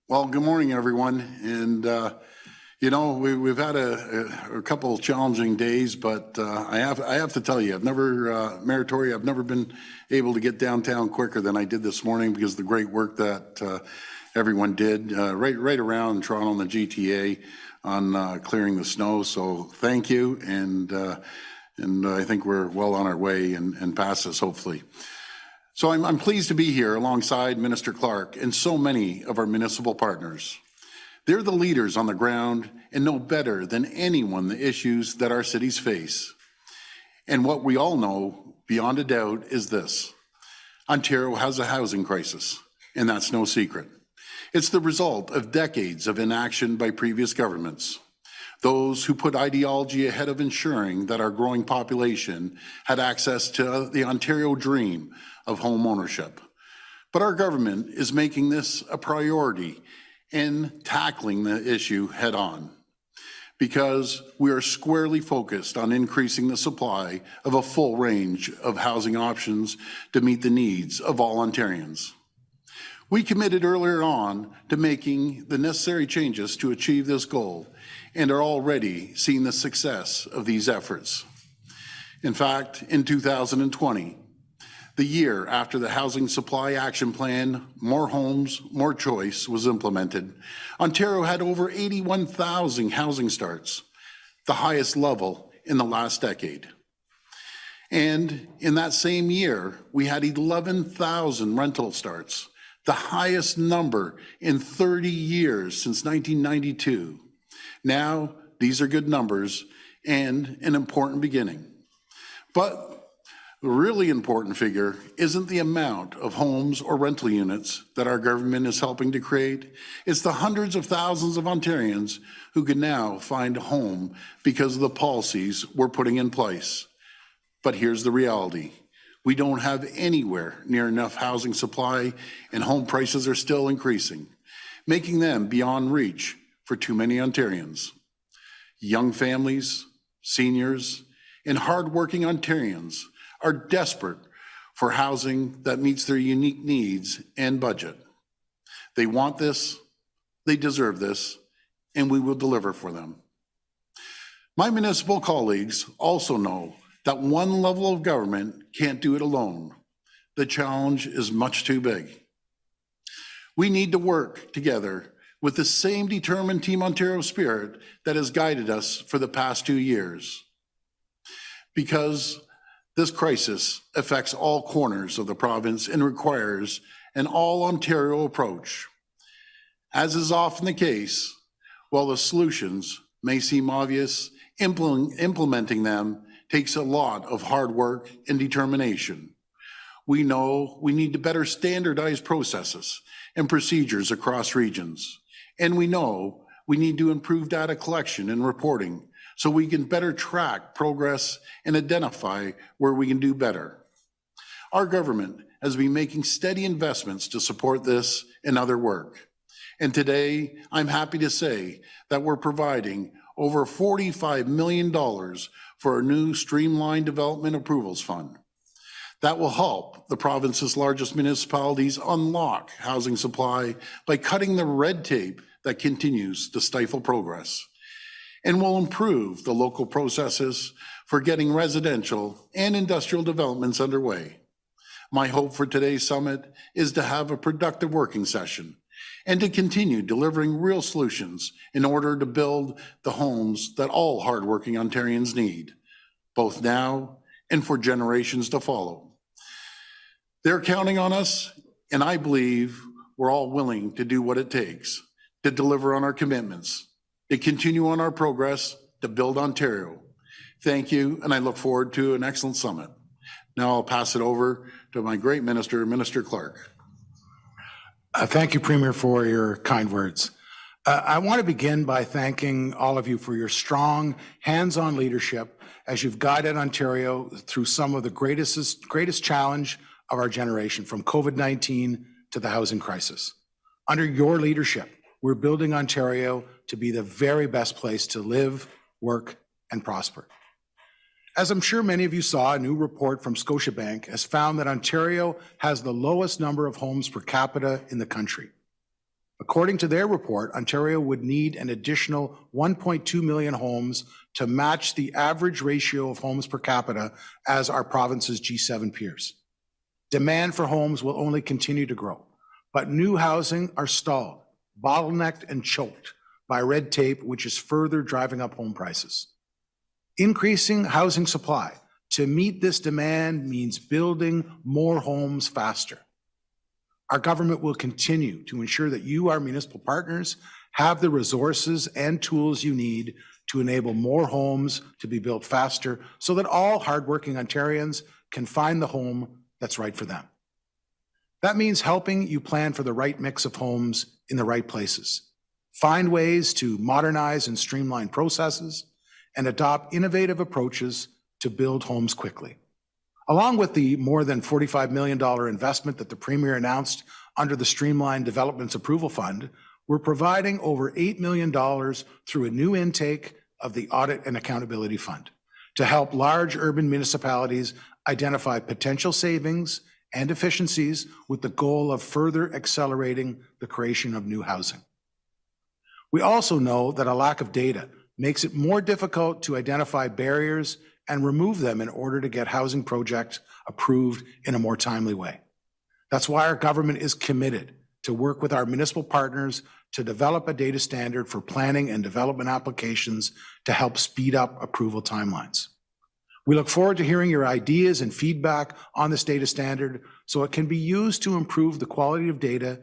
Well, good morning, everyone. And, we've had a couple of challenging days, but I have to tell you, Mayor Tory, I've never been able to get downtown quicker than I did this morning because of the great work that everyone did right around Toronto and the GTA on clearing the snow. So thank you. And I think we're well on our way and past this, hopefully. So I'm pleased to be here alongside Minister Clark and so many of our municipal partners. They're the leaders on the ground and know better than anyone the issues that our cities face. And what we all know beyond a doubt is this: Ontario has a housing crisis, and that's no secret. It's the result of decades of inaction by previous governments. Those who put ideology ahead of ensuring that our growing population had access to the Ontario dream of home ownership. But our government is making this a priority in tackling the issue head on, because we are squarely focused on increasing the supply of a full range of housing options to meet the needs of all Ontarians. We committed earlier on to making the necessary changes to achieve this goal and are already seeing the success of these efforts. In fact, in 2020, the year after the Housing Supply Action Plan, More Homes, More Choice was implemented, Ontario had over 81,000 housing starts, the highest level in the last decade. And in that same year, we had 11,000 rental starts, the highest number in 30 years since 1992. Now, these are good numbers and an important beginning. But the really important figure isn't the amount of homes or rental units that our government is helping to create. It's the hundreds of thousands of Ontarians who can now find a home because of the policies we're putting in place. But here's the reality: we don't have anywhere near enough housing supply, and home prices are still increasing, making them beyond reach for too many Ontarians. Young families, seniors, and hardworking Ontarians are desperate for housing that meets their unique needs and budget. They want this, they deserve this, and we will deliver for them. My municipal colleagues also know that one level of government can't do it alone. The challenge is much too big. We need to work together with the same determined Team Ontario spirit that has guided us for the past 2 years. Because this crisis affects all corners of the province and requires an all-Ontario approach. As is often the case, while the solutions may seem obvious, implementing them takes a lot of hard work and determination. We know we need to better standardize processes and procedures across regions. And we know we need to improve data collection and reporting so we can better track progress and identify where we can do better. Our government has been making steady investments to support this and other work. And today, I'm happy to say that we're providing over $45 million for our new Streamlined Development Approvals Fund. That will help the province's largest municipalities unlock housing supply by cutting the red tape that continues to stifle progress, and will improve the local processes for getting residential and industrial developments underway. My hope for today's summit is to have a productive working session and to continue delivering real solutions in order to build the homes that all hardworking Ontarians need, both now and for generations to follow. They're counting on us, and I believe we're all willing to do what it takes to deliver on our commitments, to continue on our progress, to build Ontario. Thank you, and I look forward to an excellent summit. Now I'll pass it over to my great minister, Minister Clark. Thank you, Premier, for your kind words. I want to begin by thanking all of you for your strong, hands-on leadership as you've guided Ontario through some of the greatest challenge of our generation, from COVID-19 to the housing crisis. Under your leadership, we're building Ontario to be the very best place to live, work, and prosper. As I'm sure many of you saw, a new report from Scotiabank has found that Ontario has the lowest number of homes per capita in the country. According to their report, Ontario would need an additional 1.2 million homes to match the average ratio of homes per capita as our province's G7 peers. Demand for homes will only continue to grow, but new housing are stalled, bottlenecked, and choked by red tape, which is further driving up home prices. Increasing housing supply to meet this demand means building more homes faster. Our government will continue to ensure that you, our municipal partners, have the resources and tools you need to enable more homes to be built faster so that all hardworking Ontarians can find the home that's right for them. That means helping you plan for the right mix of homes in the right places, find ways to modernize and streamline processes, and adopt innovative approaches to build homes quickly. Along with the more than $45 million investment that the Premier announced under the Streamlined Developments Approval Fund, we're providing over $8 million through a new intake of the Audit and Accountability Fund to help large urban municipalities identify potential savings and efficiencies with the goal of further accelerating the creation of new housing. We also know that a lack of data makes it more difficult to identify barriers and remove them in order to get housing projects approved in a more timely way. That's why our government is committed to work with our municipal partners to develop a data standard for planning and development applications to help speed up approval timelines. We look forward to hearing your ideas and feedback on this data standard so it can be used to improve the quality of data,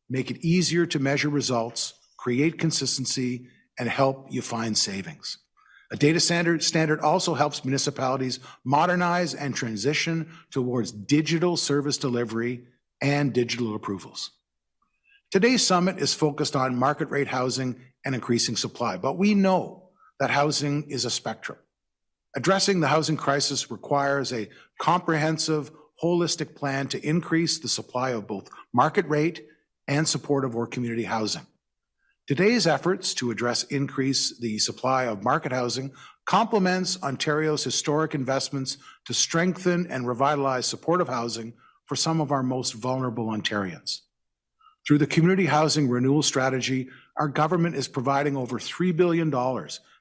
make it easier to measure results, create consistency, and help you find savings. A data standard also helps municipalities modernize and transition towards digital service delivery and digital approvals. Today's summit is focused on market rate housing and increasing supply, but we know that housing is a spectrum. Addressing the housing crisis requires a comprehensive, holistic plan to increase the supply of both market rate and supportive or community housing. Today's efforts to increase the supply of market housing complements Ontario's historic investments to strengthen and revitalize supportive housing for some of our most vulnerable Ontarians. Through the Community Housing Renewal Strategy, our government is providing over $3 billion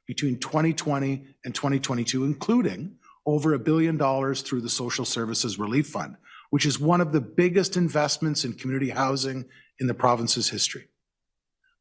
between 2020 and 2022, including over $1 billion through the Social Services Relief Fund, which is one of the biggest investments in community housing in the province's history.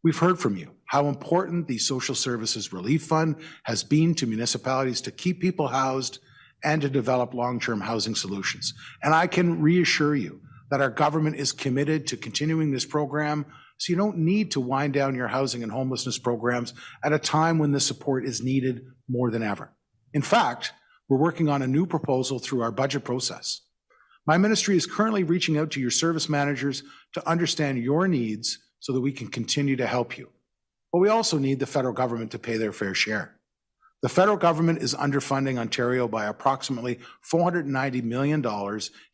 We've heard from you how important the Social Services Relief Fund has been to municipalities to keep people housed and to develop long-term housing solutions. And I can reassure you that our government is committed to continuing this program so you don't need to wind down your housing and homelessness programs at a time when this support is needed more than ever. In fact, we're working on a new proposal through our budget process. My ministry is currently reaching out to your service managers to understand your needs so that we can continue to help you. But we also need the federal government to pay their fair share. The federal government is underfunding Ontario by approximately $490 million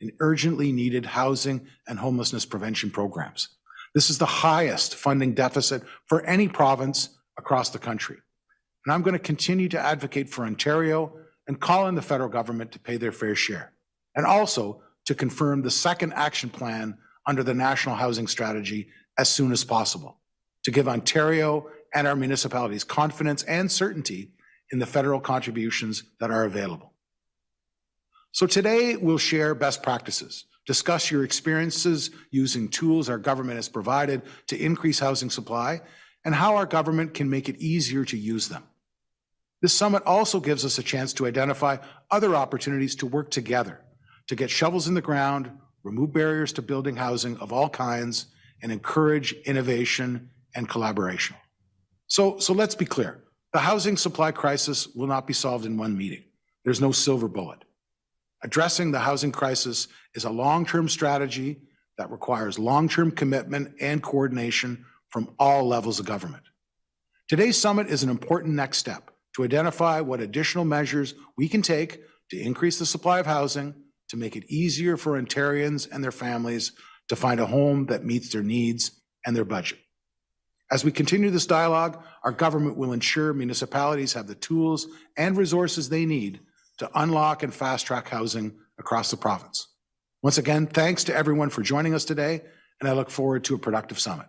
in urgently needed housing and homelessness prevention programs. This is the highest funding deficit for any province across the country. And I'm going to continue to advocate for Ontario and call on the federal government to pay their fair share, and also to confirm the second action plan under the National Housing Strategy as soon as possible, to give Ontario and our municipalities confidence and certainty in the federal contributions that are available. So today we'll share best practices, discuss your experiences using tools our government has provided to increase housing supply, and how our government can make it easier to use them. This summit also gives us a chance to identify other opportunities to work together, to get shovels in the ground, remove barriers to building housing of all kinds, and encourage innovation and collaboration. So let's be clear. The housing supply crisis will not be solved in one meeting. There's no silver bullet. Addressing the housing crisis is a long-term strategy that requires long-term commitment and coordination from all levels of government. Today's summit is an important next step to identify what additional measures we can take to increase the supply of housing, to make it easier for Ontarians and their families to find a home that meets their needs and their budget. As we continue this dialogue, our government will ensure municipalities have the tools and resources they need to unlock and fast-track housing across the province. Once again, thanks to everyone for joining us today, and I look forward to a productive summit.